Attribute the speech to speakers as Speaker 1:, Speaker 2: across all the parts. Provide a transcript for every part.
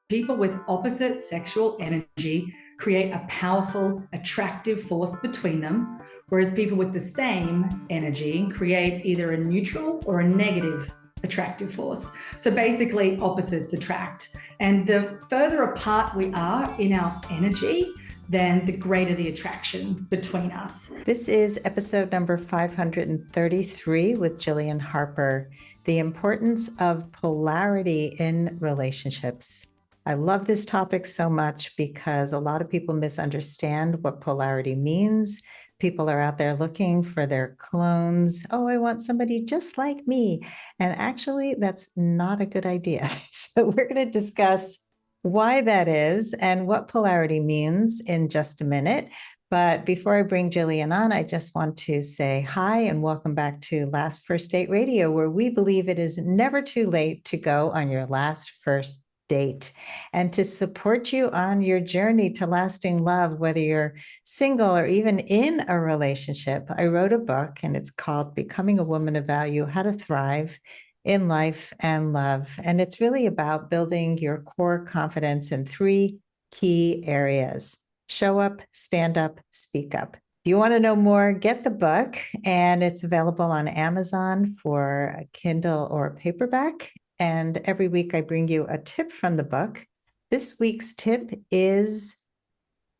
Speaker 1: people with opposite sexual energy create a powerful, attractive force between them, whereas people with the same energy create either a neutral or a negative attractive force. So basically, opposites attract. And the further apart we are in our energy, then the greater the attraction between us.
Speaker 2: This is episode number 533 with Gillian Harper, the importance of polarity in relationships. I love this topic so much because a lot of people misunderstand what polarity means. People are out there looking for their clones. Oh, I want somebody just like me. And actually, that's not a good idea. So we're going to discuss why that is and what polarity means in just a minute. But before I bring Gillian on, I just want to say hi and welcome back to Last First Date Radio, where we believe it is never too late to go on your last first date and to support you on your journey to lasting love, whether you're single or even in a relationship. I wrote a book and it's called Becoming a Woman of Value: How to Thrive in Life and Love. And it's really about building your core confidence in three key areas: show up, stand up, speak up. If you want to know more, get the book, and it's available on Amazon for a Kindle or paperback. And every week I bring you a tip from the book. This week's tip is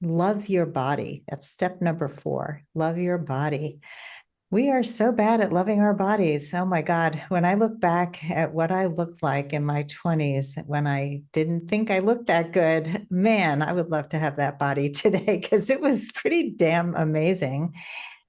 Speaker 2: love your body. That's step number 4, love your body. We are so bad at loving our bodies. Oh my God. When I look back at what I looked like in my 20s, when I didn't think I looked that good, man, I would love to have that body today because it was pretty damn amazing.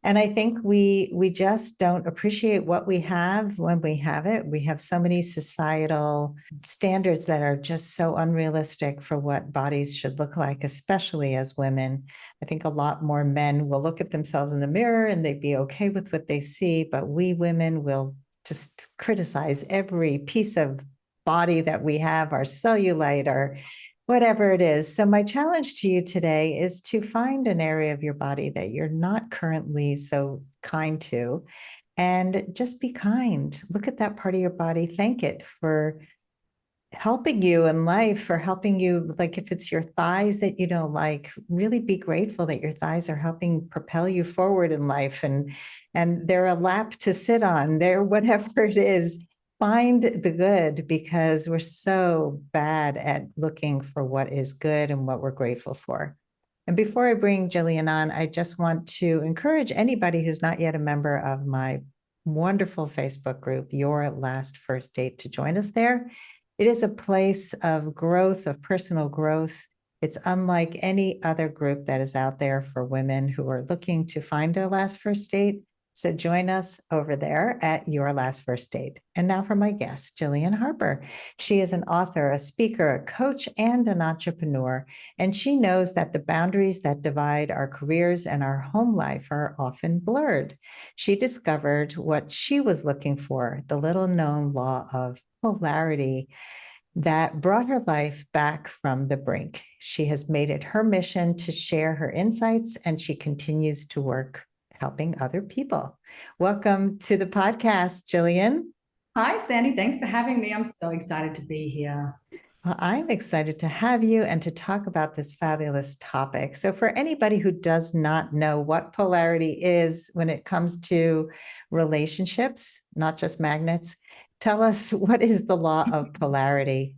Speaker 2: And I think we just don't appreciate what we have when we have it. We have so many societal standards that are just so unrealistic for what bodies should look like, especially as women. I think a lot more men will look at themselves in the mirror and they'd be okay with what they see, but we women will just criticize every piece of body that we have, our cellulite, our whatever it is. So my challenge to you today is to find an area of your body that you're not currently so kind to, and just be kind. Look at that part of your body. Thank it for helping you in life, for helping you. Like if it's your thighs that you don't like, really be grateful that your thighs are helping propel you forward in life, and they're a lap to sit on. They're whatever it is. Find the good, because we're so bad at looking for what is good and what we're grateful for. And before I bring Gillian on, I just want to encourage anybody who's not yet a member of my wonderful Facebook group, Your Last First Date, to join us there. It is a place of growth, of personal growth. It's unlike any other group that is out there for women who are looking to find their last first date. So join us over there at Your Last First Date. And now for my guest, Gillian Harper. She is an author, a speaker, a coach, and an entrepreneur. And she knows that the boundaries that divide our careers and our home life are often blurred. She discovered what she was looking for, the little-known law of polarity, that brought her life back from the brink. She has made it her mission to share her insights, and she continues to work helping other people. Welcome to the podcast, Gillian.
Speaker 1: Hi, Sandy. Thanks for having me. I'm so excited to be here.
Speaker 2: Well, I'm excited to have you and to talk about this fabulous topic. So for anybody who does not know what polarity is when it comes to relationships, not just magnets, tell us, what is the law of polarity?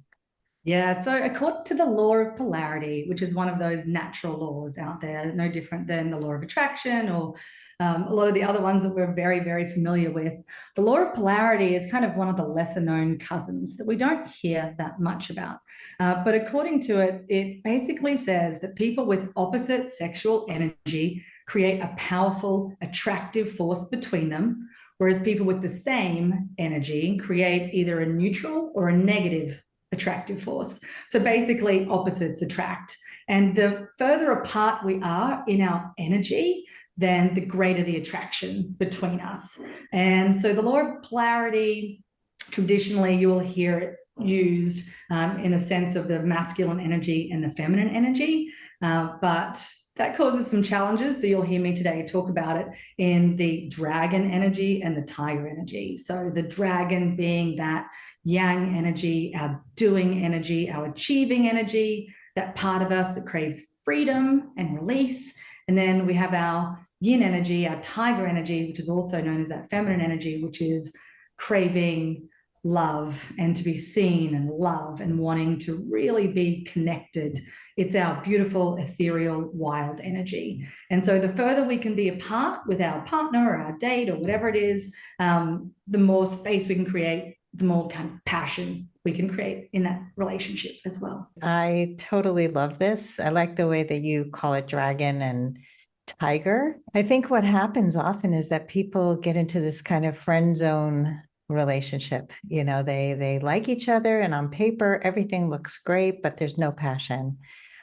Speaker 1: Yeah, so according to the law of polarity, which is one of those natural laws out there, no different than the law of attraction or a lot of the other ones that we're very, very familiar with, the law of polarity is kind of one of the lesser known cousins that we don't hear that much about. But according to it, it basically says that people with opposite sexual energy create a powerful, attractive force between them, whereas people with the same energy create either a neutral or a negative attractive force. So basically, opposites attract. And the further apart we are in our energy, then the greater the attraction between us. And so the law of polarity, traditionally, you will hear it used in a sense of the masculine energy and the feminine energy. But that causes some challenges. So you'll hear me today talk about it in the dragon energy and the tiger energy. So the dragon being that yang energy, our doing energy, our achieving energy, that part of us that craves freedom and release. And then we have our yin energy, our tiger energy, which is also known as that feminine energy, which is craving love and to be seen and love and wanting to really be connected. It's our beautiful, ethereal, wild energy. And so the further we can be apart with our partner or our date or whatever it is, the more space we can create, the more kind of passion we can create in that relationship as well.
Speaker 2: I totally love this. I like the way that you call it dragon and tiger. I think what happens often is that people get into this kind of friend zone relationship. You know, they like each other, and on paper everything looks great, but there's no passion.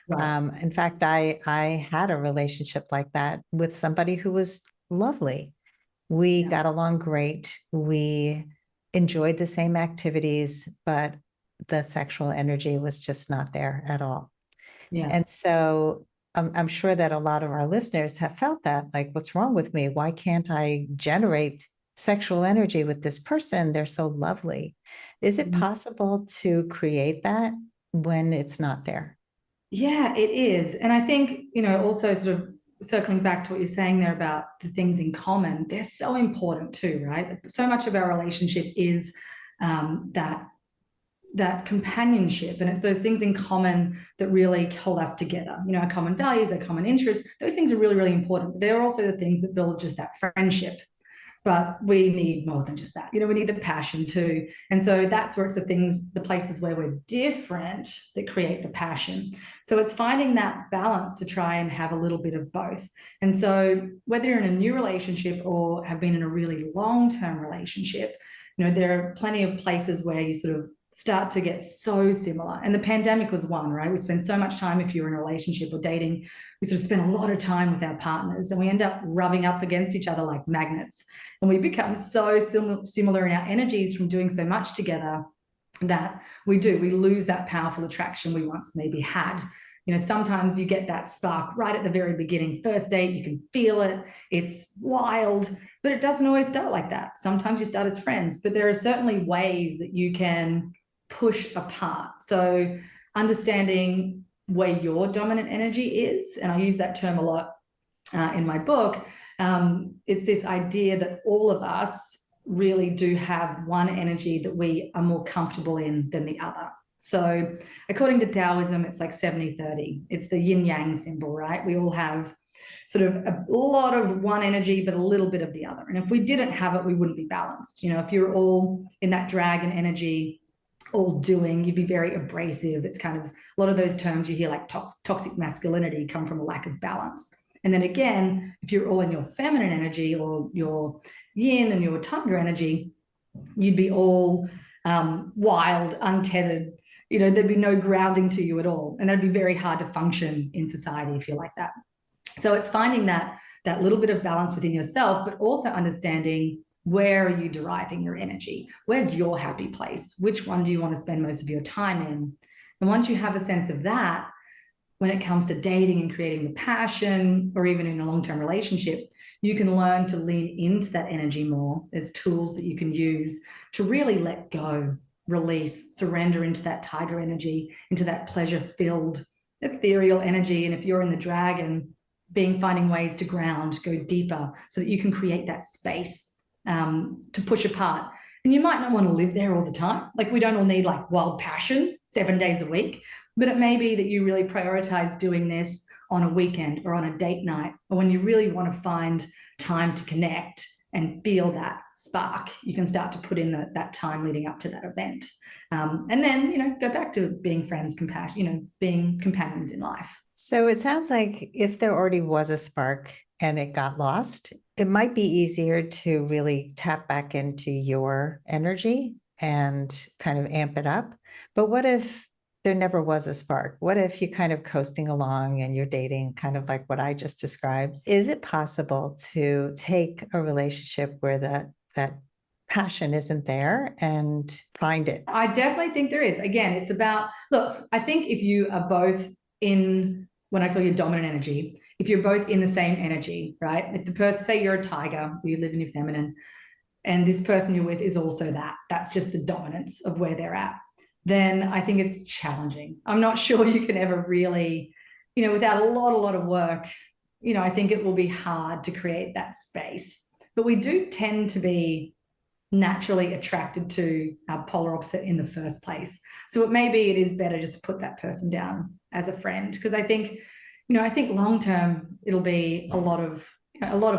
Speaker 1: Right.
Speaker 2: In fact, I had a relationship like that with somebody who was lovely. We
Speaker 1: Yeah.
Speaker 2: got along great. We enjoyed the same activities, but the sexual energy was just not there at all.
Speaker 1: Yeah.
Speaker 2: And so I'm sure that a lot of our listeners have felt that, like, what's wrong with me? Why can't I generate sexual energy with this person? They're so lovely. Is it possible to create that when it's not there?
Speaker 1: Yeah, it is. And I think, also sort of circling back to what you're saying there about the things in common, they're so important too, right? So much of our relationship is that companionship, and it's those things in common that really hold us together. Our common values, our common interests, those things are really, really important. They're also the things that build just that friendship. But we need more than just that. We need the passion too. And so that's where it's the places where we're different that create the passion. So it's finding that balance to try and have a little bit of both. And so whether you're in a new relationship or have been in a really long-term relationship, there are plenty of places where you sort of start to get so similar. And the pandemic was one, right? We spend so much time, if you're in a relationship or dating, we sort of spend a lot of time with our partners, and we end up rubbing up against each other like magnets. And we become so similar in our energies from doing so much together that we lose that powerful attraction we once maybe had. Sometimes you get that spark right at the very beginning. First date, you can feel it. It's wild, but it doesn't always start like that. Sometimes you start as friends, but there are certainly ways that you can push apart. So understanding where your dominant energy is, and I use that term a lot in my book, it's this idea that all of us really do have one energy that we are more comfortable in than the other. So according to Taoism, it's like 70-30. It's the yin yang symbol, right? We all have sort of a lot of one energy, but a little bit of the other. And if we didn't have it, we wouldn't be balanced. If you're all in that dragon energy, all doing, you'd be very abrasive. It's kind of a lot of those terms you hear, like toxic masculinity, come from a lack of balance. And then again, if you're all in your feminine energy or your yin and your tiger energy, you'd be all wild, untethered. There'd be no grounding to you at all. And that'd be very hard to function in society if you're like that. So it's finding that little bit of balance within yourself, but also understanding, where are you deriving your energy? Where's your happy place? Which one do you want to spend most of your time in? And once you have a sense of that, when it comes to dating and creating the passion, or even in a long-term relationship, you can learn to lean into that energy more as tools that you can use to really let go, release, surrender into that tiger energy, into that pleasure-filled, ethereal energy. And if you're in the dragon, finding ways to ground, go deeper, so that you can create that space to push apart. And you might not want to live there all the time. Like, we don't all need like wild passion 7 days a week, but it may be that you really prioritize doing this on a weekend or on a date night, or when you really want to find time to connect and feel that spark. You can start to put in that time leading up to that event. And then, go back to being friends, compassion, being companions in life.
Speaker 2: So it sounds like if there already was a spark and it got lost, it might be easier to really tap back into your energy and kind of amp it up. But what if there never was a spark? What if you're kind of coasting along and you're dating, kind of like what I just described? Is it possible to take a relationship where that passion isn't there and find it?
Speaker 1: I definitely think there is. Again, it's about, look, I think if you are both in what I call your dominant energy, if you're both in the same energy, right? If the person, say you're a tiger, you live in your feminine, and this person you're with is also that's just the dominance of where they're at, then I think it's challenging. I'm not sure you can ever really, without a lot of work, I think it will be hard to create that space. But we do tend to be naturally attracted to our polar opposite in the first place. So it is better just to put that person down as a friend, because I think long term it'll be a lot of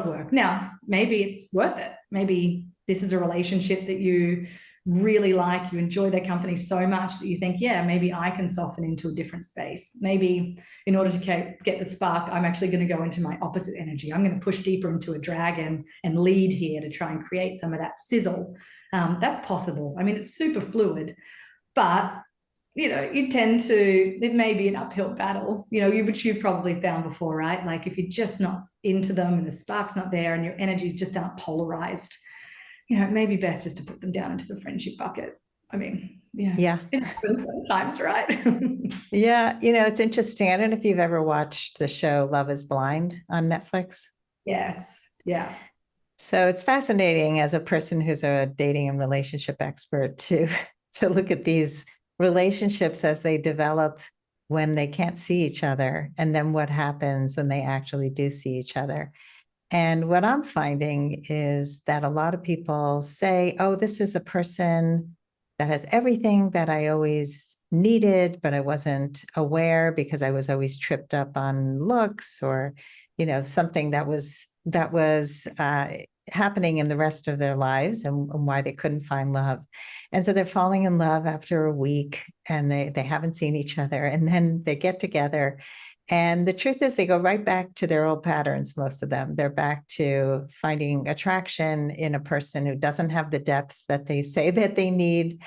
Speaker 1: work. Now, maybe it's worth it. Maybe this is a relationship that you really like, you enjoy their company so much that you think, yeah, maybe I can soften into a different space. Maybe in order to get the spark, I'm actually going to go into my opposite energy. I'm going to push deeper into a dragon and lead here to try and create some of that sizzle. That's possible. I mean, it's super fluid, but you tend to, it may be an uphill battle, which you've probably found before, right? Like if you're just not into them and the spark's not there and your energies just aren't polarized, it may be best just to put them down into the friendship bucket. I mean,
Speaker 2: Yeah.
Speaker 1: it happens sometimes, right?
Speaker 2: Yeah. It's interesting. I don't know if you've ever watched the show Love is Blind on Netflix.
Speaker 1: Yes. Yeah.
Speaker 2: So it's fascinating as a person who's a dating and relationship expert to look at these relationships as they develop when they can't see each other, and then what happens when they actually do see each other. And what I'm finding is that a lot of people say, oh, this is a person that has everything that I always needed, but I wasn't aware because I was always tripped up on looks or, something that was happening in the rest of their lives and why they couldn't find love. And so they're falling in love after a week and they haven't seen each other. And then they get together. And the truth is, they go right back to their old patterns, most of them. They're back to finding attraction in a person who doesn't have the depth that they say that they need.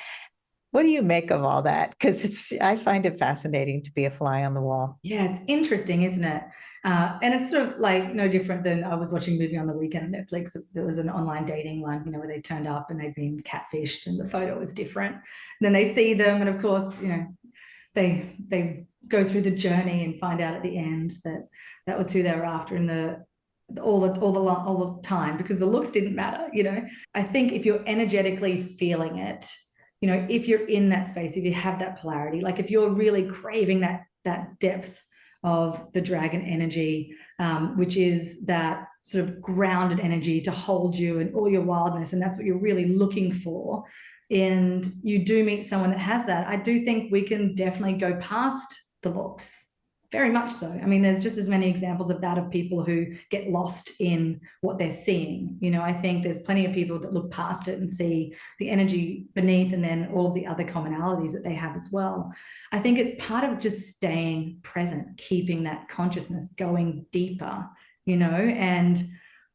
Speaker 2: What do you make of all that? Because I find it fascinating to be a fly on the wall.
Speaker 1: Yeah, it's interesting, isn't it? And it's sort of like no different than I was watching a movie on the weekend on Netflix. There was an online dating one, where they turned up and they'd been catfished and the photo was different. And then they see them, and of course, they go through the journey and find out at the end that was who they were after in all the time, because the looks didn't matter. I think if you're energetically feeling it, if you're in that space, if you have that polarity, like if you're really craving that depth of the dragon energy, which is that sort of grounded energy to hold you and all your wildness, and that's what you're really looking for, and you do meet someone that has that, I do think we can definitely go past the looks. Very much so. I mean, there's just as many examples of that, of people who get lost in what they're seeing. I think there's plenty of people that look past it and see the energy beneath, and then all of the other commonalities that they have as well. I think it's part of just staying present, keeping that consciousness going deeper, and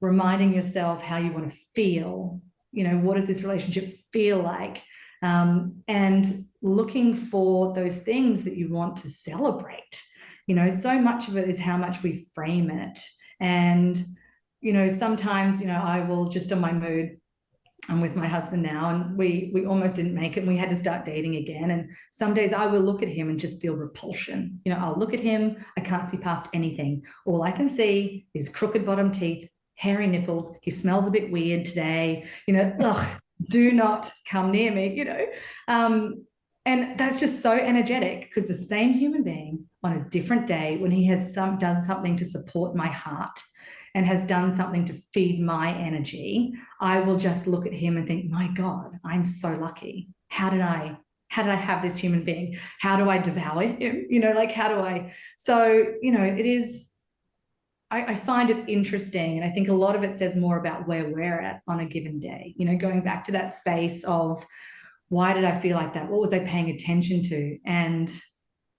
Speaker 1: reminding yourself how you want to feel. What does this relationship feel like? And looking for those things that you want to celebrate. So much of it is how much we frame it. And, sometimes, I will just on my mood, I'm with my husband now, and we almost didn't make it, and we had to start dating again. And some days I will look at him and just feel repulsion. I'll look at him, I can't see past anything. All I can see is crooked bottom teeth, hairy nipples. He smells a bit weird today. Ugh, do not come near me, and that's just so energetic, because the same human being on a different day, when he has done something to support my heart and has done something to feed my energy, I will just look at him and think, my God, I'm so lucky. How did I have this human being? How do I devour him? How do I? So, it is, I find it interesting. And I think a lot of it says more about where we're at on a given day, going back to that space of, why did I feel like that? What was I paying attention to? And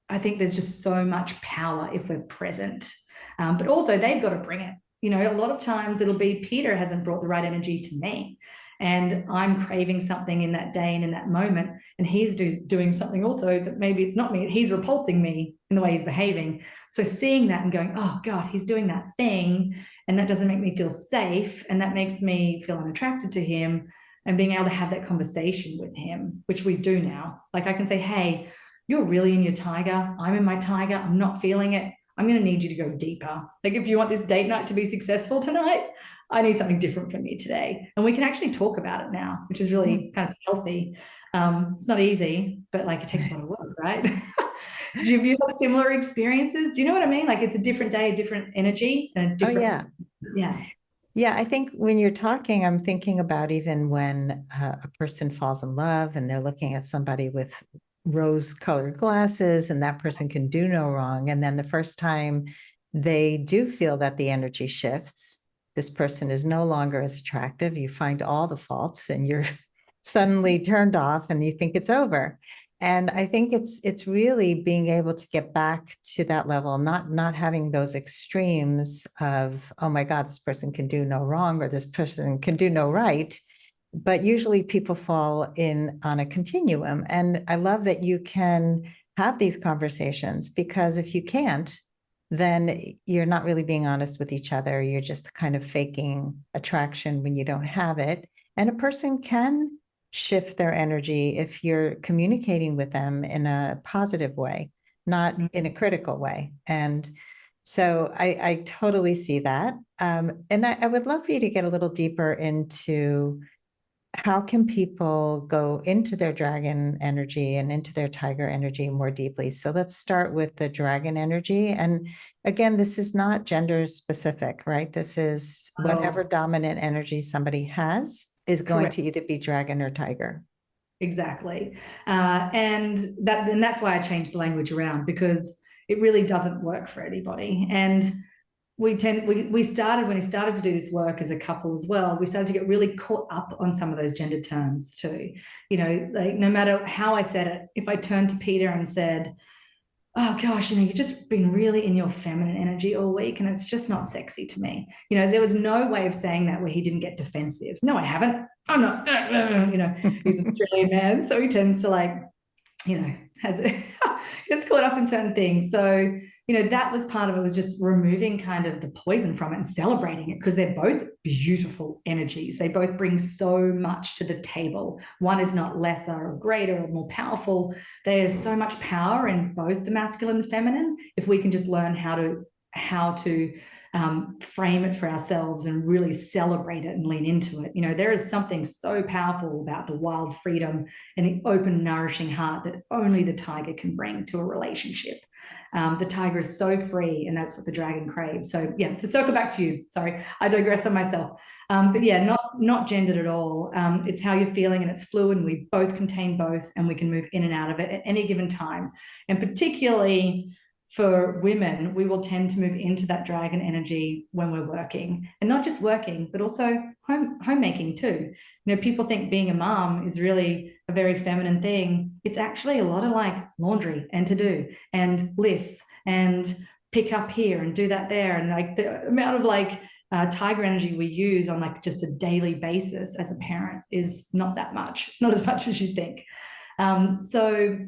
Speaker 1: I think there's just so much power if we're present. But also they've got to bring it. A lot of times it'll be Peter hasn't brought the right energy to me, and I'm craving something in that day and in that moment, and he's doing something also that maybe it's not me. He's repulsing me in the way he's behaving. So seeing that and going, oh God, he's doing that thing, and that doesn't make me feel safe, and that makes me feel unattracted to him. And being able to have that conversation with him, which we do now. Like I can say, hey, you're really in your tiger. I'm in my tiger. I'm not feeling it. I'm going to need you to go deeper. Like if you want this date night to be successful tonight, I need something different from you today. And we can actually talk about it now, which is really kind of healthy. It's not easy, but like it takes a lot of work, right? Do you have you had similar experiences? Do you know what I mean? Like it's a different day, a different energy, and a
Speaker 2: Oh,
Speaker 1: different, yeah.
Speaker 2: Yeah, I think when you're talking, I'm thinking about even when a person falls in love and they're looking at somebody with rose-colored glasses, and that person can do no wrong. And then the first time they do feel that the energy shifts, this person is no longer as attractive. You find all the faults and you're suddenly turned off and you think it's over. And I think it's really being able to get back to that level, not having those extremes of, oh my God, this person can do no wrong or this person can do no right. But usually people fall in on a continuum. And I love that you can have these conversations, because if you can't, then you're not really being honest with each other. You're just kind of faking attraction when you don't have it. And a person can shift their energy if you're communicating with them in a positive way, not in a critical way. And so I totally see that. And I would love for you to get a little deeper into how can people go into their dragon energy and into their tiger energy more deeply. So let's start with the dragon energy. And again, this is not gender specific, right? This is whatever dominant energy somebody has is going to either be dragon or tiger.
Speaker 1: Exactly. And that's why I changed the language around, because it really doesn't work for anybody. And we started, when we started to do this work as a couple as well, we started to get really caught up on some of those gender terms too. You know, like no matter how I said it, if I turned to Peter and said, oh gosh, you know, you've just been really in your feminine energy all week and it's just not sexy to me. You know, there was no way of saying that where he didn't get defensive. No, I haven't. I'm not, you know, he's an Australian man. So he tends to like, you know, gets caught up in certain things. So, you know, that was part of it, was just removing kind of the poison from it and celebrating it, because they're both beautiful energies. They both bring so much to the table. One is not lesser or greater or more powerful. There's so much power in both the masculine and feminine, if we can just learn how to frame it for ourselves and really celebrate it and lean into it. You know, there is something so powerful about the wild freedom and the open, nourishing heart that only the tiger can bring to a relationship. The tiger is so free, and that's what the dragon craves. So yeah, to circle back to you, sorry, I digress on myself. But yeah, not gendered at all. It's how you're feeling, and it's fluid, and we both contain both, and we can move in and out of it at any given time. And particularly for women, we will tend to move into that dragon energy when we're working, and not just working, but also homemaking too. You know, people think being a mom is really a very feminine thing. It's actually a lot of like laundry and to do and lists and pick up here and do that there. And like the amount of like tiger energy we use on like just a daily basis as a parent is not that much. It's not as much as you think. So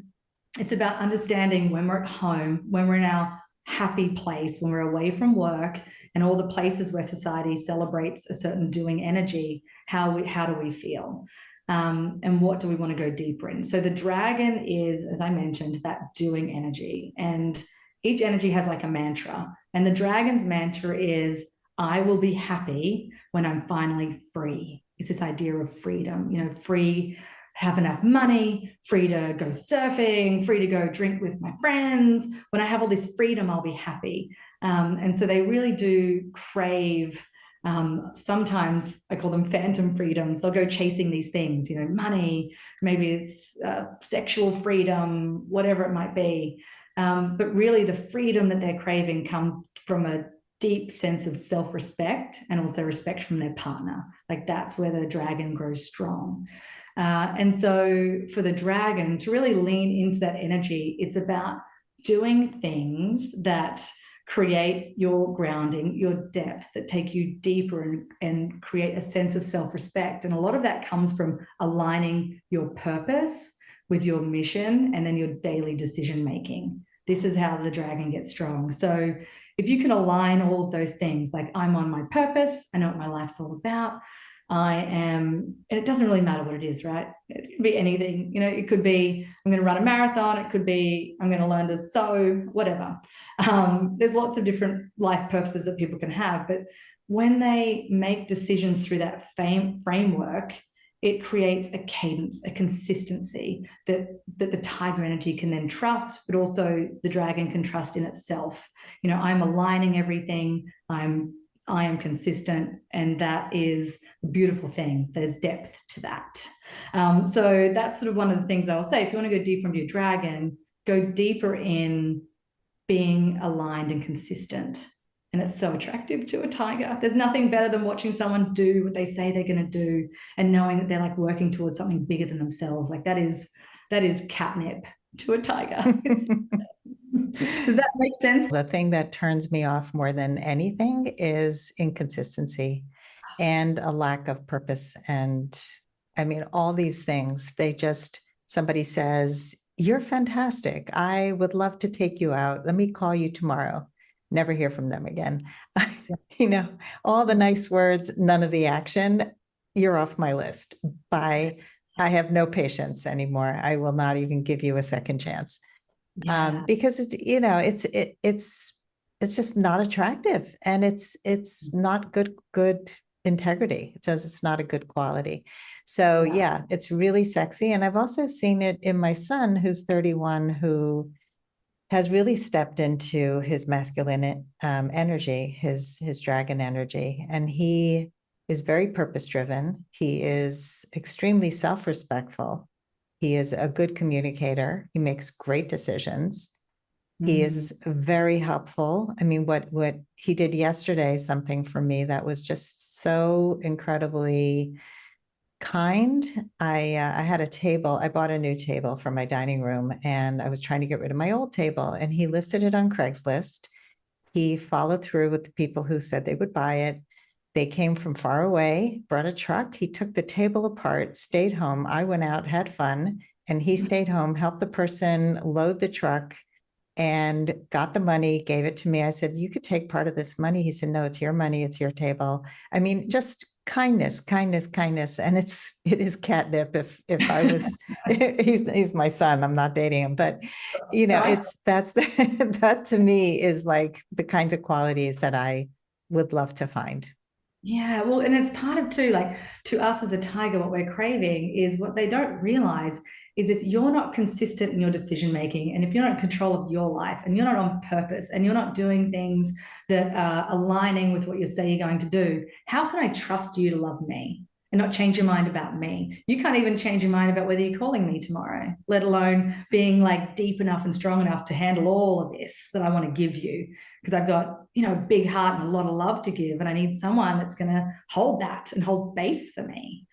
Speaker 1: it's about understanding when we're at home, when we're in our happy place, when we're away from work and all the places where society celebrates a certain doing energy, how do we feel? And what do we want to go deeper in? So the dragon is, as I mentioned, that doing energy. And each energy has like a mantra. And the dragon's mantra is, I will be happy when I'm finally free. It's this idea of freedom, you know, free, have enough money, free to go surfing, free to go drink with my friends. When I have all this freedom, I'll be happy. And so they really do crave, sometimes I call them phantom freedoms. They'll go chasing these things, you know, money, maybe it's sexual freedom, whatever it might be. But really the freedom that they're craving comes from a deep sense of self-respect and also respect from their partner. Like that's where the dragon grows strong. And so for the dragon to really lean into that energy, it's about doing things that create your grounding, your depth, that take you deeper and create a sense of self-respect. And a lot of that comes from aligning your purpose with your mission and then your daily decision-making. This is how the dragon gets strong. So if you can align all of those things, like I'm on my purpose, I know what my life's all about, and it doesn't really matter what it is, right? It could be anything. It could be I'm going to run a marathon. It could be I'm going to learn to sew, whatever. There's lots of different life purposes that people can have. But when they make decisions through that framework, it creates a cadence, a consistency that the tiger energy can then trust, but also the dragon can trust in itself. I'm aligning everything. I am consistent, and that is a beautiful thing. There's depth to that. So that's sort of one of the things I'll say. If you want to go deeper into your dragon, go deeper in being aligned and consistent. And it's so attractive to a tiger. There's nothing better than watching someone do what they say they're going to do and knowing that they're like working towards something bigger than themselves. Like that is catnip to a tiger. Does that make sense?
Speaker 2: The thing that turns me off more than anything is inconsistency and a lack of purpose. And I mean, all these things, somebody says, "You're fantastic. I would love to take you out. Let me call you tomorrow." Never hear from them again. All the nice words, none of the action. You're off my list. Bye. I have no patience anymore. I will not even give you a second chance.
Speaker 1: Yeah.
Speaker 2: Because it's just not attractive, and it's not good integrity. It says it's not a good quality. So yeah, it's really sexy. And I've also seen it in my son, who's 31, who has really stepped into his masculine energy, his dragon energy, and he is very purpose driven. He is extremely self-respectful. He is a good communicator. He makes great decisions. He is very helpful. I mean, what he did yesterday, something for me that was just so incredibly kind. I had a table. I bought a new table for my dining room, and I was trying to get rid of my old table, and he listed it on Craigslist. He followed through with the people who said they would buy it. They came from far away, brought a truck. He took the table apart, stayed home. I went out, had fun, and he stayed home, helped the person load the truck, and got the money, gave it to me. I said, "You could take part of this money." He said, "No, it's your money. It's your table." I mean, just kindness. And it is catnip. If I was, he's my son. I'm not dating him, but that to me is like the kinds of qualities that I would love to find.
Speaker 1: Yeah, well, and it's part of too, like to us as a tiger, what we're craving is what they don't realize is if you're not consistent in your decision making, and if you're not in control of your life, and you're not on purpose, and you're not doing things that are aligning with what you say you're going to do, how can I trust you to love me and not change your mind about me? You can't even change your mind about whether you're calling me tomorrow, let alone being like deep enough and strong enough to handle all of this that I want to give you. Because I've got, a big heart and a lot of love to give, and I need someone that's going to hold that and hold space for me.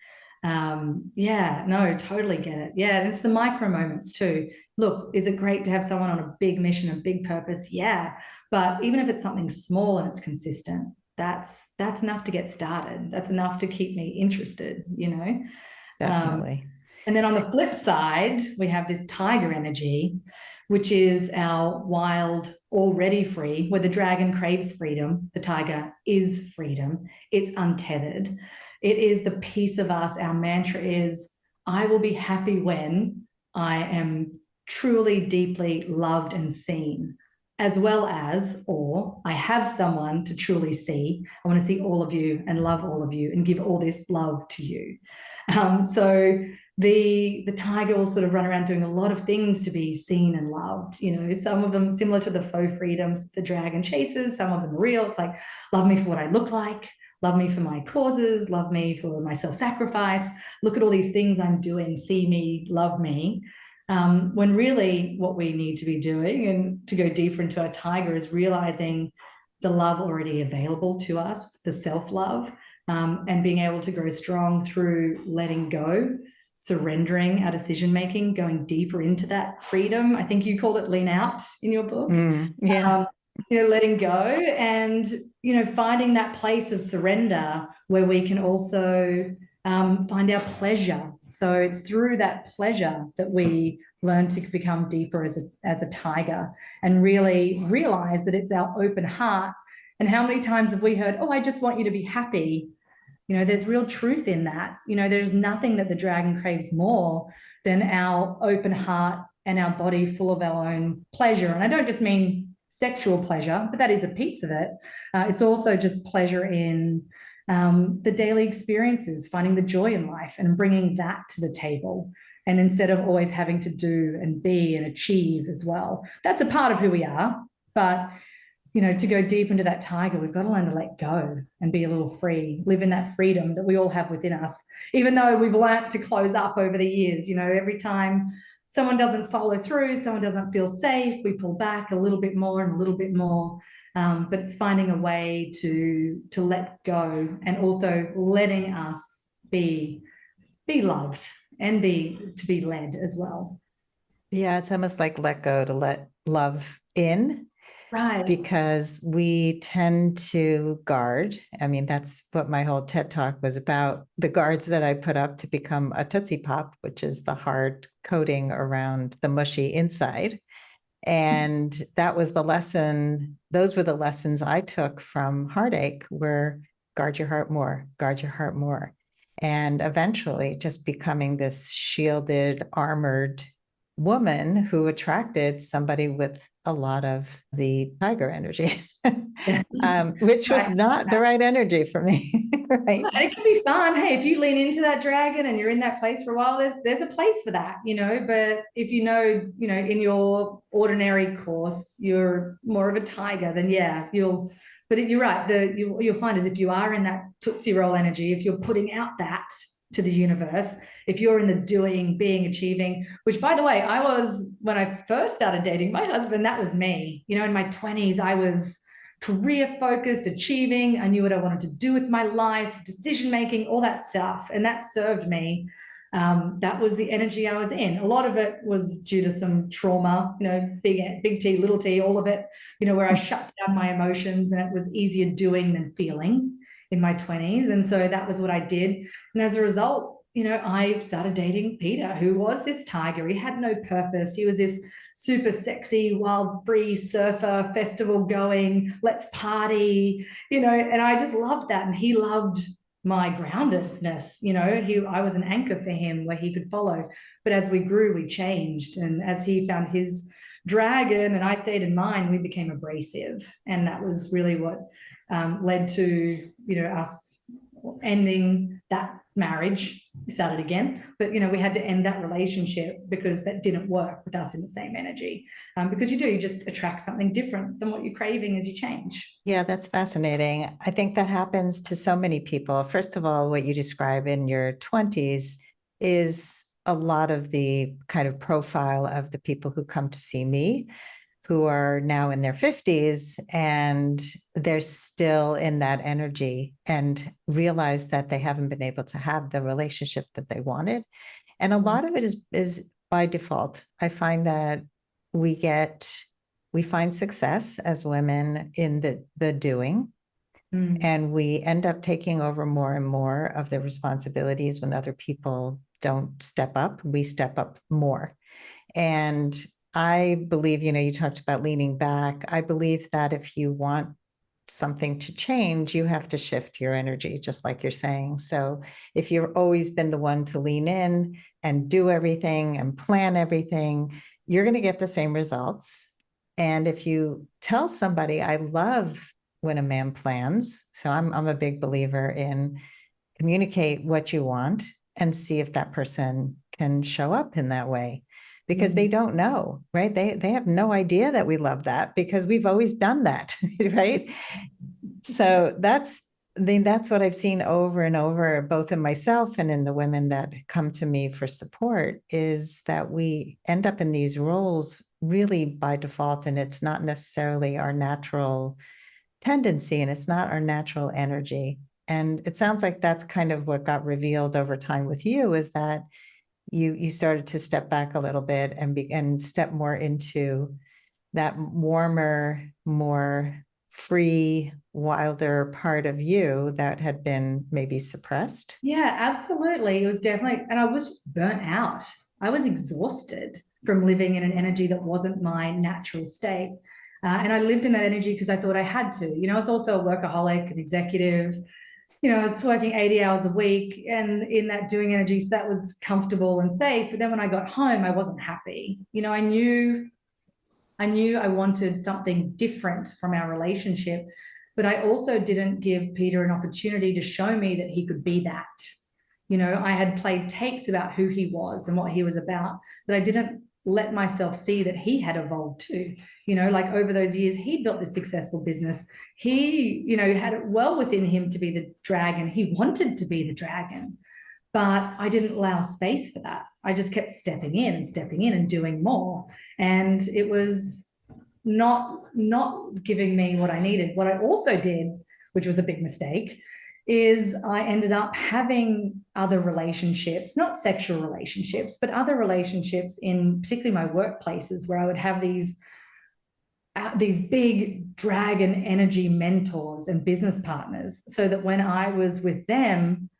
Speaker 1: Yeah, no, totally get it. Yeah, and it's the micro moments too. Look, is it great to have someone on a big mission, a big purpose? Yeah, but even if it's something small and it's consistent, that's enough to get started. That's enough to keep me interested.
Speaker 2: Definitely.
Speaker 1: And then on the flip side, we have this tiger energy, which is our wild, already free, where the dragon craves freedom. The tiger is freedom. It's untethered. It is the piece of us. Our mantra is, I will be happy when I am truly, deeply loved and seen, as well as, or I have someone to truly see. I want to see all of you and love all of you and give all this love to you. So the tiger will sort of run around doing a lot of things to be seen and loved. Some of them similar to the faux freedoms the dragon chases, some of them are real. It's like, love me for what I look like, love me for my causes, love me for my self-sacrifice, look at all these things I'm doing, see me, love me. When really what we need to be doing, and to go deeper into our tiger, is realizing the love already available to us, the self-love, and being able to grow strong through letting go, surrendering our decision making, going deeper into that freedom. I think you called it lean out in your book.
Speaker 2: Yeah.
Speaker 1: Letting go and finding that place of surrender where we can also find our pleasure. So it's through that pleasure that we learn to become deeper as a tiger, and really realize that it's our open heart. And how many times have we heard, "Oh, I just want you to be happy," There's real truth in that. There's nothing that the dragon craves more than our open heart and our body full of our own pleasure. And I don't just mean sexual pleasure, but that is a piece of it. It's also just pleasure in the daily experiences, finding the joy in life and bringing that to the table. And instead of always having to do and be and achieve as well. That's a part of who we are. But to go deep into that tiger, we've got to learn to let go and be a little free, live in that freedom that we all have within us, even though we've learned to close up over the years. Every time someone doesn't follow through, someone doesn't feel safe, we pull back a little bit more and a little bit more. But it's finding a way to let go, and also letting us be loved and to be led as well.
Speaker 2: Yeah, it's almost like let go to let love in.
Speaker 1: Right.
Speaker 2: Because we tend to guard. I mean, that's what my whole TED Talk was about, the guards that I put up to become a Tootsie Pop, which is the hard coating around the mushy inside. And that was the lesson. Those were the lessons I took from heartache, were guard your heart more, guard your heart more. And eventually just becoming this shielded, armored woman who attracted somebody with a lot of the tiger energy, which was not the right energy for me. Right.
Speaker 1: And it can be fun. Hey, if you lean into that dragon and you're in that place for a while, there's a place for that, but if in your ordinary course, you're more of a tiger, then yeah, but you're right. You'll find is if you are in that Tootsie Roll energy, if you're putting out that to the universe, if you're in the doing, being, achieving, which by the way, I was, when I first started dating my husband, that was me. In my 20s, I was career focused, achieving. I knew what I wanted to do with my life, decision making, all that stuff. And that served me. That was the energy I was in. A lot of it was due to some trauma, big T, little t, all of it, where I shut down my emotions, and it was easier doing than feeling in my 20s. And so that was what I did. And as a result, I started dating Peter, who was this tiger. He had no purpose. He was this super sexy, wild free surfer, festival going, let's party, and I just loved that. And he loved my groundedness. I was an anchor for him where he could follow. But as we grew, we changed. And as he found his dragon and I stayed in mine, we became abrasive. And that was really what led to, us ending that marriage. We started again, but we had to end that relationship because that didn't work with us in the same energy. Because you just attract something different than what you're craving as you change.
Speaker 2: Yeah, that's fascinating. I think that happens to so many people. First of all, what you describe in your 20s is a lot of the kind of profile of the people who come to see me, who are now in their 50s, and they're still in that energy and realize that they haven't been able to have the relationship that they wanted. And a lot of it is by default. I find that we find success as women in the doing, and we end up taking over more and more of the responsibilities. When other people don't step up, we step up more. And I believe, you talked about leaning back. I believe that if you want something to change, you have to shift your energy, just like you're saying. So if you've always been the one to lean in and do everything and plan everything, you're going to get the same results. And if you tell somebody, I love when a man plans. So I'm a big believer in communicate what you want and see if that person can show up in that way. Because they don't know, right? They have no idea that we love that because we've always done that, right? So that's what I've seen over and over, both in myself and in the women that come to me for support, is that we end up in these roles really by default, and it's not necessarily our natural tendency, and it's not our natural energy. And it sounds like that's kind of what got revealed over time with you, is that you started to step back a little bit and step more into that warmer, more free, wilder part of you that had been maybe suppressed.
Speaker 1: Yeah, absolutely. It was definitely, and I was just burnt out. I was exhausted from living in an energy that wasn't my natural state. And I lived in that energy because I thought I had to. I was also a workaholic, an executive, I was working 80 hours a week and in that doing energy, so that was comfortable and safe. But then when I got home, I wasn't happy. I knew I wanted something different from our relationship, but I also didn't give Peter an opportunity to show me that he could be that. I had played tapes about who he was and what he was about, but I didn't let myself see that he had evolved too. Like over those years, he built this successful business. He, had it well within him to be the dragon. He wanted to be the dragon, but I didn't allow space for that. I just kept stepping in and doing more. And it was not giving me what I needed. What I also did, which was a big mistake, is I ended up having other relationships, not sexual relationships, but other relationships in particularly my workplaces where I would have these big dragon energy mentors and business partners, so that when I was with them,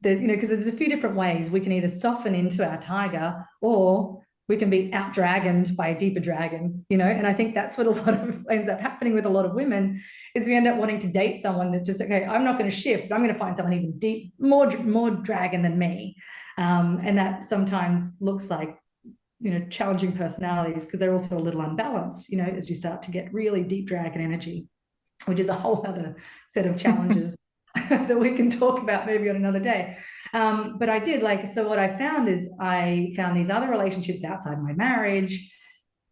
Speaker 1: because there's a few different ways we can either soften into our tiger or we can be out dragoned by a deeper dragon, and I think that's what a lot of ends up happening with a lot of women is we end up wanting to date someone that's just, okay, I'm not going to shift, I'm going to find someone even deep, more dragon than me. And that sometimes looks like, challenging personalities because they're also a little unbalanced, as you start to get really deep dragon energy, which is a whole other set of challenges that we can talk about maybe on another day. But I did so what I found is I found these other relationships outside my marriage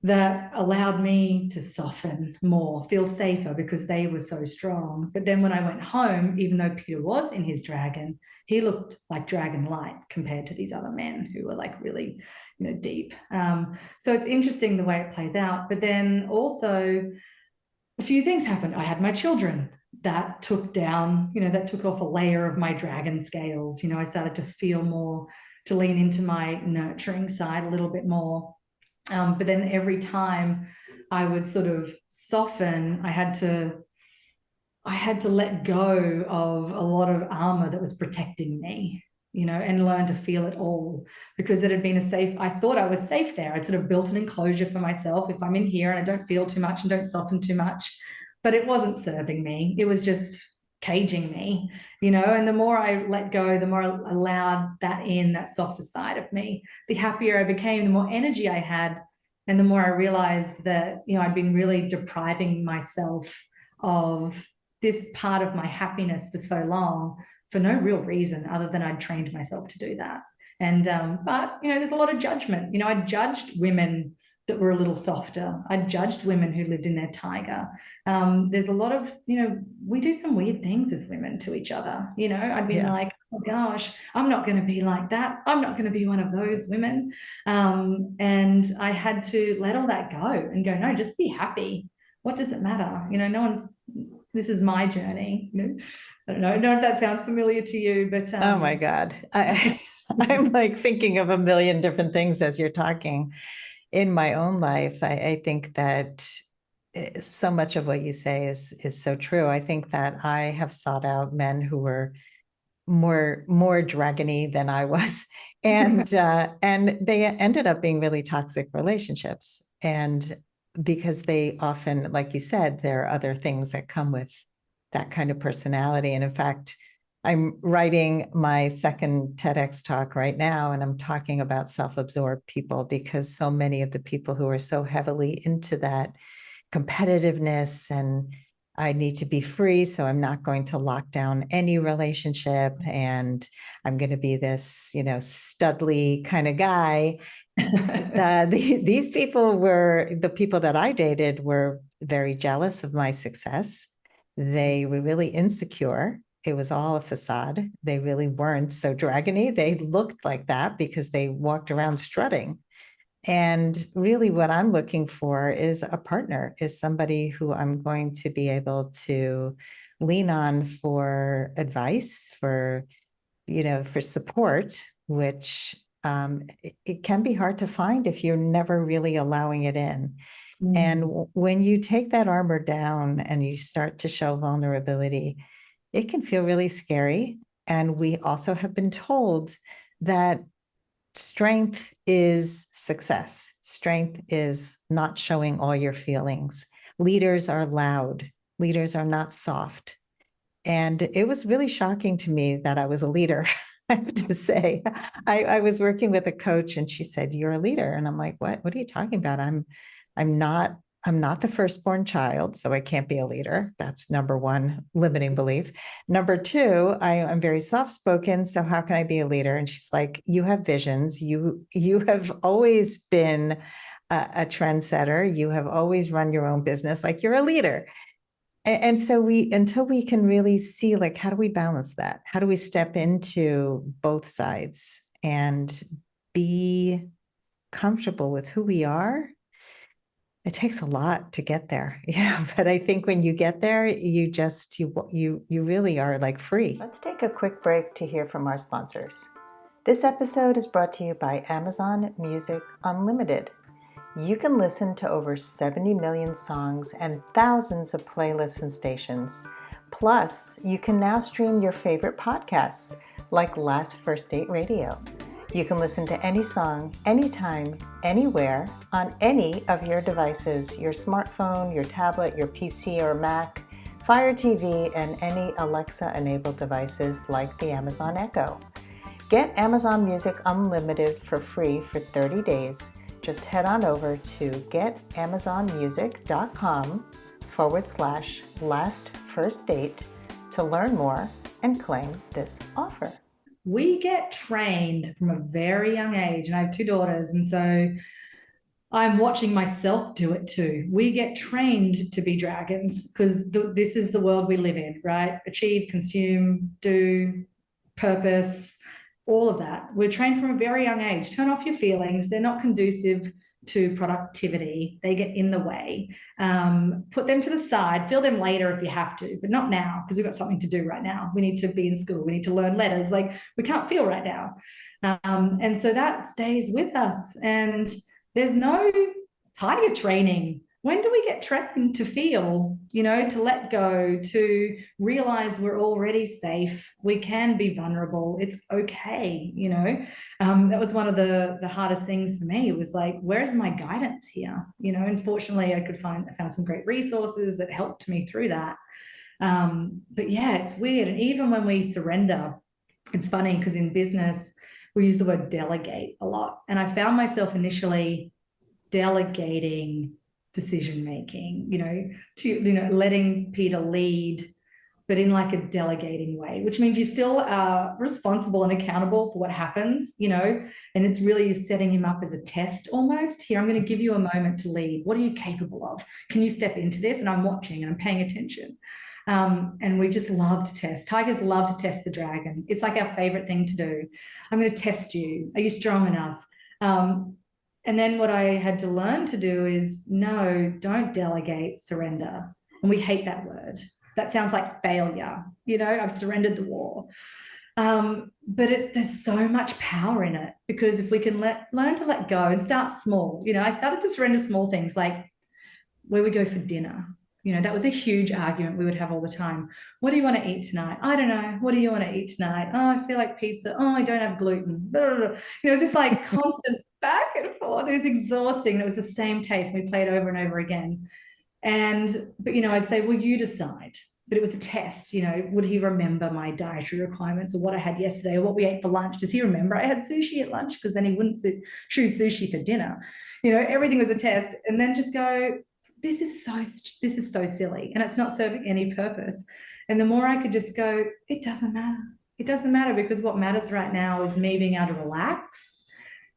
Speaker 1: that allowed me to soften more, feel safer because they were so strong. But then when I went home, even though Peter was in his dragon, he looked like dragon light compared to these other men who were like really, deep. So it's interesting the way it plays out. But then also a few things happened. I had my children. That took off a layer of my dragon scales. I started to feel more, to lean into my nurturing side a little bit more. But then every time I would sort of soften, I had to let go of a lot of armor that was protecting me, and learn to feel it all, because it had been I thought I was safe there. I'd sort of built an enclosure for myself. If I'm in here and I don't feel too much and don't soften too much, but it wasn't serving me. It was just caging me, and the more I let go, the more I allowed that softer side of me, the happier I became, the more energy I had. And the more I realized that, I'd been really depriving myself of this part of my happiness for so long for no real reason other than I'd trained myself to do that. And, but, there's a lot of judgment. I judged women that were a little softer. I judged women who lived in their tiger. There's a lot of, we do some weird things as women to each other. I'd been like, oh gosh, I'm not going to be like that. I'm not going to be one of those women. And I had to let all that go and go, no, just be happy. What does it matter? This is my journey. I don't know if that sounds familiar to you, but
Speaker 2: oh my God. I'm like thinking of a million different things as you're talking. In my own life, I think that so much of what you say is so true. I think that I have sought out men who were more dragony than I was, and they ended up being really toxic relationships. And because they often, like you said, there are other things that come with that kind of personality. And in fact, I'm writing my second TEDx talk right now, and I'm talking about self-absorbed people, because so many of the people who are so heavily into that competitiveness and I need to be free, so I'm not going to lock down any relationship, and I'm going to be this, studly kind of guy. These people were the people that I dated were very jealous of my success. They were really insecure. It was all a facade. They really weren't so dragony. They looked like that because they walked around strutting. And really what I'm looking for is a partner, is somebody who I'm going to be able to lean on for advice, for support, which it can be hard to find if you're never really allowing it in. And when you take that armor down and you start to show vulnerability, it can feel really scary. And we also have been told that strength is success. Strength is not showing all your feelings. Leaders are loud. Leaders are not soft. And it was really shocking to me that I was a leader. I have to say, I was working with a coach and she said, "You're a leader." And I'm like, what are you talking about? I'm not, I'm not the firstborn child, so I can't be a leader. That's number one limiting belief. Number two, I'm very soft-spoken, so how can I be a leader? And she's like, "You have visions. You have always been a trendsetter. You have always run your own business. Like you're a leader." And so until we can really see, like, how do we balance that? How do we step into both sides and be comfortable with who we are? It takes a lot to get there. Yeah. But I think when you get there, you really are like free. Let's take a quick break to hear from our sponsors. This episode is brought to you by Amazon Music Unlimited. You can listen to over 70 million songs and thousands of playlists and stations. Plus, you can now stream your favorite podcasts, like Last First Date Radio. You can listen to any song, anytime, anywhere, on any of your devices, your smartphone, your tablet, your PC or Mac, Fire TV, and any Alexa-enabled devices like the Amazon Echo. Get Amazon Music Unlimited for free for 30 days. Just head on over to getamazonmusic.com/lastfirstdate to learn more and claim this offer.
Speaker 1: We get trained from a very young age, and I have two daughters, and so I'm watching myself do it too. We get trained to be dragons because this is the world we live in, right? Achieve, consume, do, purpose, all of that. We're trained from a very young age. Turn off your feelings. They're not conducive to productivity. They get in the way. Put them to the side. Feel them later if you have to, but not now because we've got something to do right now. We need to be in school. We need to learn letters. Like we can't feel right now. And so that stays with us. And there's no tiger training. When do we get trained to feel, to let go, to realize we're already safe? We can be vulnerable. It's okay, That was one of the hardest things for me. It was like, where's my guidance here? And fortunately, I found some great resources that helped me through that. But yeah, it's weird. And even when we surrender, it's funny because in business, we use the word delegate a lot. And I found myself initially delegating decision-making, to, letting Peter lead, but in like a delegating way, which means you still are responsible and accountable for what happens, and it's really setting him up as a test almost. Here, I'm going to give you a moment to lead. What are you capable of? Can you step into this? And I'm watching and I'm paying attention. And we just love to test. Tigers love to test the dragon. It's like our favorite thing to do. I'm going to test you. Are you strong enough? And then what I had to learn to do is, no, don't delegate, surrender. And we hate that word. That sounds like failure. I've surrendered the war. But there's so much power in it because if we can learn to let go and start small, I started to surrender small things like where we go for dinner. That was a huge argument we would have all the time. What do you want to eat tonight? I don't know. What do you want to eat tonight? Oh, I feel like pizza. Oh, I don't have gluten. It's this like constant back and forth. It was exhausting. It was the same tape. We played over and over again. But I'd say, well, you decide. But it was a test, would he remember my dietary requirements or what I had yesterday or what we ate for lunch? Does he remember I had sushi at lunch? Because then he wouldn't choose sushi for dinner. Everything was a test. And then just go, this is so silly and it's not serving any purpose. And the more I could just go, it doesn't matter. It doesn't matter because what matters right now is me being able to relax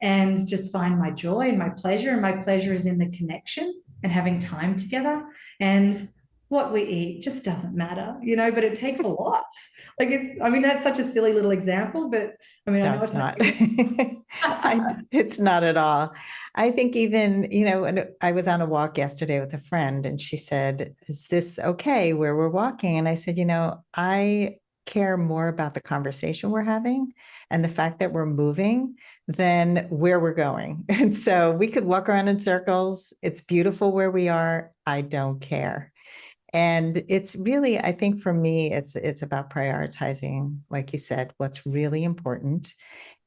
Speaker 1: and just find my joy and my pleasure. And my pleasure is in the connection and having time together. And what we eat just doesn't matter, but it takes a lot. Like that's such a silly little example, but I
Speaker 2: No, it's not. It's not at all. I think even, and I was on a walk yesterday with a friend and she said, is this okay where we're walking? And I said, I care more about the conversation we're having and the fact that we're moving than where we're going. And so we could walk around in circles. It's beautiful where we are. I don't care. And it's really, I think for me, it's about prioritizing, like you said, what's really important.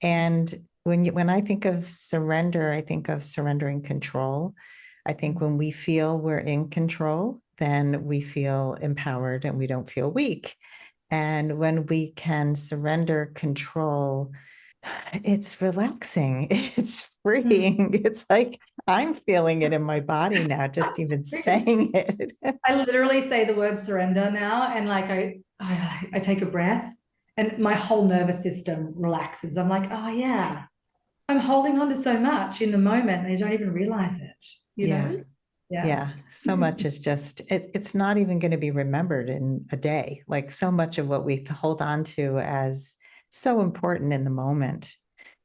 Speaker 2: And when I think of surrender, I think of surrendering control. I think when we feel we're in control, then we feel empowered and we don't feel weak. And when we can surrender control, it's relaxing, it's freeing. It's like I'm feeling it in my body now, just even saying it.
Speaker 1: I literally say the word surrender now, and like I take a breath, and my whole nervous system relaxes. I'm like, oh yeah, I'm holding on to so much in the moment, and I don't even realize it. You
Speaker 2: Yeah.
Speaker 1: know? Yeah.
Speaker 2: Yeah, so much is just it's not even going to be remembered in a day. Like so much of what we hold on to as so important in the moment.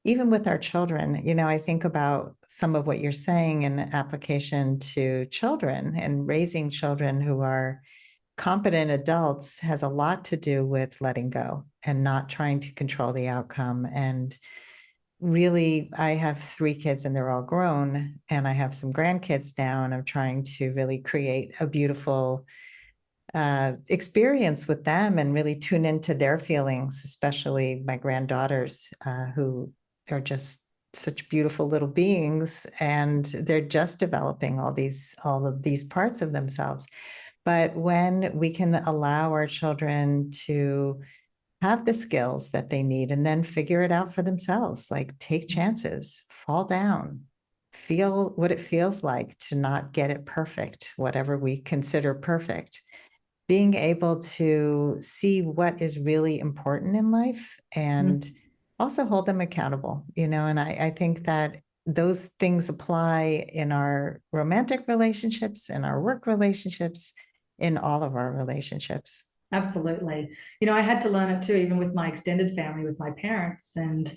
Speaker 2: Even with our children, I think about some of what you're saying in application to children, and raising children who are competent adults has a lot to do with letting go and not trying to control the outcome. And really, I have 3 kids and they're all grown, and I have some grandkids now, and I'm trying to really create a beautiful experience with them and really tune into their feelings, especially my granddaughters, who are just such beautiful little beings, and they're just developing all of these parts of themselves. But when we can allow our children to have the skills that they need and then figure it out for themselves, like take chances, fall down, feel what it feels like to not get it perfect, whatever we consider perfect, being able to see what is really important in life and also hold them accountable, and I think that those things apply in our romantic relationships, in our work relationships, in all of our relationships.
Speaker 1: Absolutely. I had to learn it too, even with my extended family, with my parents, and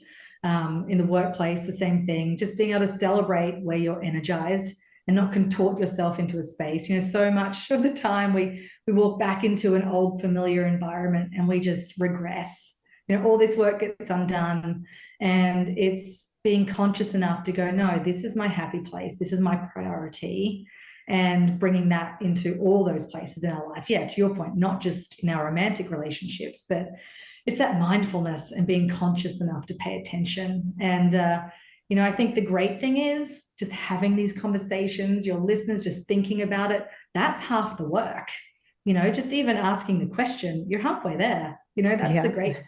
Speaker 1: in the workplace, the same thing. Just being able to celebrate where you're energized and not contort yourself into a space. So much of the time we walk back into an old familiar environment and we just regress. All this work gets undone, and it's being conscious enough to go, no, this is my happy place. This is my priority, and bringing that into all those places in our life. Yeah, to your point, not just in our romantic relationships, but it's that mindfulness and being conscious enough to pay attention. And, I think the great thing is just having these conversations, your listeners just thinking about it, that's half the work. Just even asking the question, you're halfway there. That's the
Speaker 2: Yeah.
Speaker 1: great.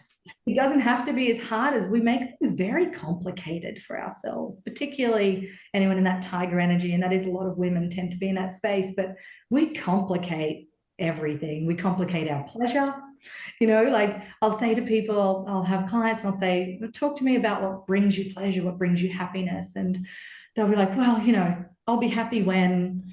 Speaker 1: It doesn't have to be as hard as we make things very complicated for ourselves, particularly anyone in that tiger energy. And that is a lot of women tend to be in that space, but we complicate everything. We complicate our pleasure. Like I'll say to people, I'll have clients and I'll say, talk to me about what brings you pleasure, what brings you happiness. And they'll be like, well, I'll be happy when,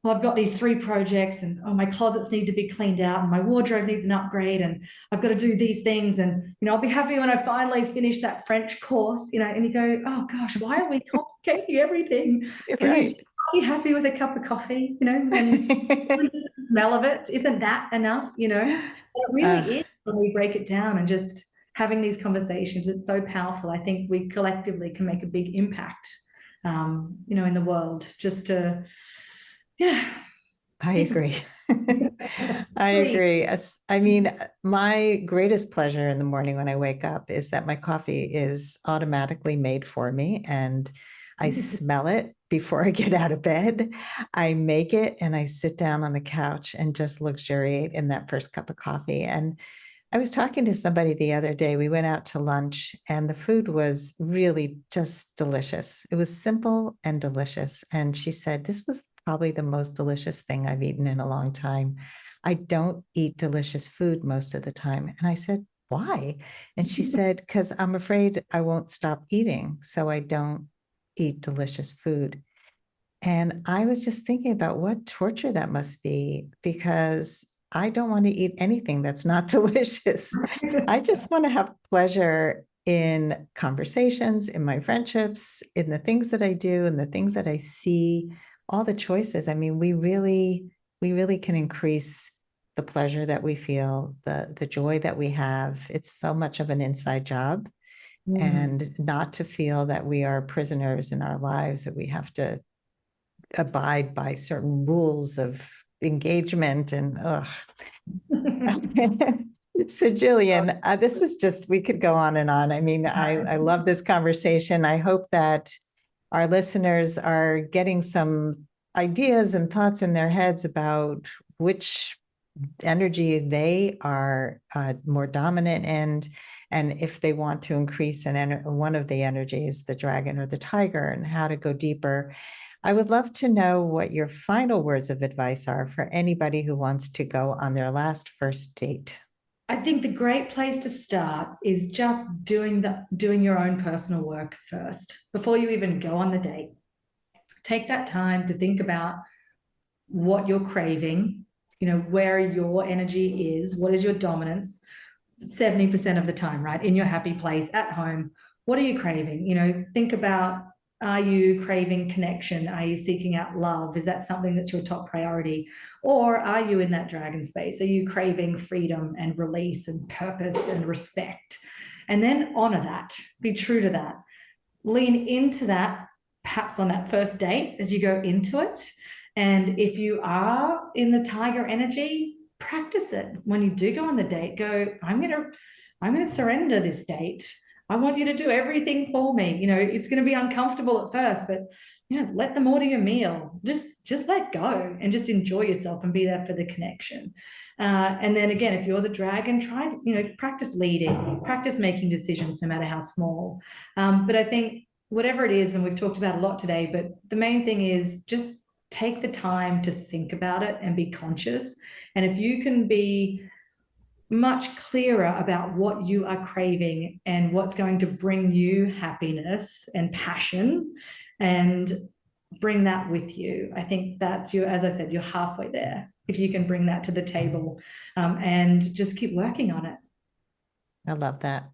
Speaker 1: well, I've got these 3 projects, and oh, my closets need to be cleaned out, and my wardrobe needs an upgrade, and I've got to do these things. And, I'll be happy when I finally finish that French course, and you go, oh gosh, why are we complicating everything? Can you
Speaker 2: Right.
Speaker 1: just be happy with a cup of coffee, and the smell of it? Isn't that enough? It
Speaker 2: Uh,
Speaker 1: really is when we break it down and just having these conversations. It's so powerful. I think we collectively can make a big impact, in the world, just to, yeah,
Speaker 2: I
Speaker 1: different.
Speaker 2: agree. I agree. I mean, my greatest pleasure in the morning when I wake up is that my coffee is automatically made for me, and I smell it before I get out of bed. I make it and I sit down on the couch and just luxuriate in that first cup of coffee. And I was talking to somebody the other day. We went out to lunch and the food was really just delicious. It was simple and delicious. And she said, this was probably the most delicious thing I've eaten in a long time. I don't eat delicious food most of the time. And I said, why? And she said, because I'm afraid I won't stop eating. So I don't eat delicious food. And I was just thinking about what torture that must be, because I don't want to eat anything that's not delicious. I just want to have pleasure in conversations, in my friendships, in the things that I do, and the things that I see, all the choices. I mean, we really can increase the pleasure that we feel, the joy that we have. It's so much of an inside job, and not to feel that we are prisoners in our lives, that we have to abide by certain rules of engagement and So Gillian, this is just, we could go on and on. I mean, I love this conversation. I hope that our listeners are getting some ideas and thoughts in their heads about which energy they are more dominant in, and if they want to increase one of the energies, the dragon or the tiger, and how to go deeper. I would love to know what your final words of advice are for anybody who wants to go on their last first date.
Speaker 1: I think the great place to start is just doing your own personal work first before you even go on the date. Take that time to think about what you're craving, where your energy is, what is your dominance 70% of the time, right? In your happy place at home, what are you craving? Think about, are you craving connection? Are you seeking out love? Is that something that's your top priority? Or are you in that dragon space? Are you craving freedom and release and purpose and respect? And then honor that, be true to that, lean into that, perhaps on that first date as you go into it. And if you are in the tiger energy, practice it. When you do go on the date, go, I'm gonna surrender this date. I want you to do everything for me. It's going to be uncomfortable at first, but let them order your meal. Just let go and just enjoy yourself and be there for the connection. And then again, if you're the dragon, try practice leading, practice making decisions, no matter how small. But I think whatever it is, and we've talked about a lot today, but the main thing is just take the time to think about it and be conscious. And if you can be much clearer about what you are craving and what's going to bring you happiness and passion, and bring that with you, I think that as I said, you're halfway there. If you can bring that to the table, and just keep working on it.
Speaker 2: I love that.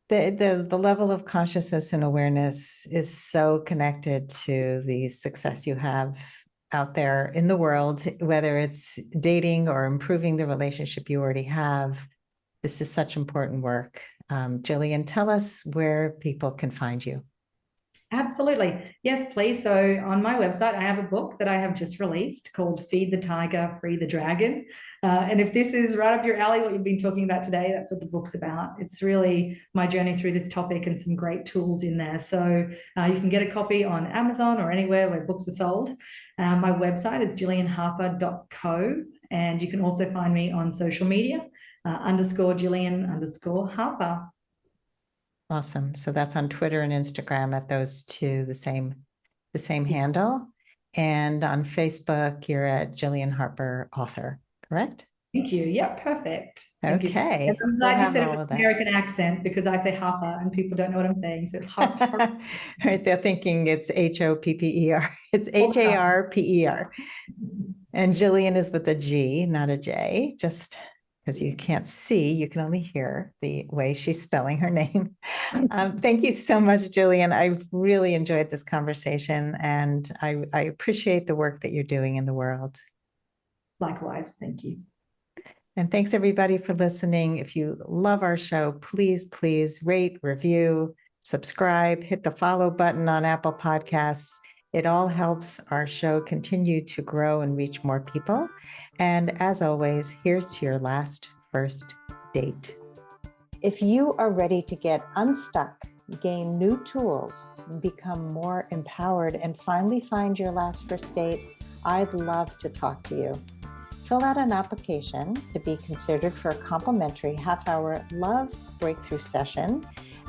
Speaker 2: The level of consciousness and awareness is so connected to the success you have out there in the world, whether it's dating or improving the relationship you already have. This is such important work. Gillian, tell us where people can find you.
Speaker 1: Absolutely. Yes, please. So on my website, I have a book that I have just released called Feed the Tiger, Free the Dragon. And if this is right up your alley, what you've been talking about today, that's what the book's about. It's really my journey through this topic and some great tools in there. So you can get a copy on Amazon or anywhere where books are sold. My website is gillianharper.co. And you can also find me on social media, _Gillian_Harper.
Speaker 2: Awesome. So that's on Twitter and Instagram at those two, the same handle. And on Facebook, you're at Gillian Harper Author, correct?
Speaker 1: Thank you. Yep, perfect. Thank
Speaker 2: okay.
Speaker 1: You. I'm glad you said it with an American accent, because I say Harper and people don't know what I'm saying. So Harper.
Speaker 2: Right, they're thinking it's Hopper. It's Harper. And Gillian is with a G, not a J, just because you can't see, you can only hear the way she's spelling her name. Thank you so much, Gillian. I've really enjoyed this conversation, and I appreciate the work that you're doing in the world.
Speaker 1: Likewise, thank you.
Speaker 2: And thanks everybody for listening. If you love our show, please rate, review, subscribe, hit the follow button on Apple Podcasts. It all helps our show continue to grow and reach more people. And as always, here's to your last first date. If you are ready to get unstuck, gain new tools, become more empowered, and finally find your last first date, I'd love to talk to you. Fill out an application to be considered for a complimentary half-hour love breakthrough session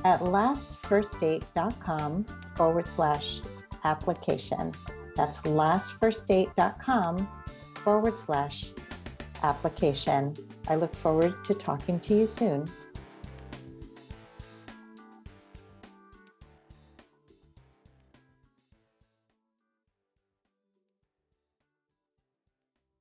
Speaker 2: at lastfirstdate.com/application. That's lastfirstdate.com/application. I look forward to talking to you soon.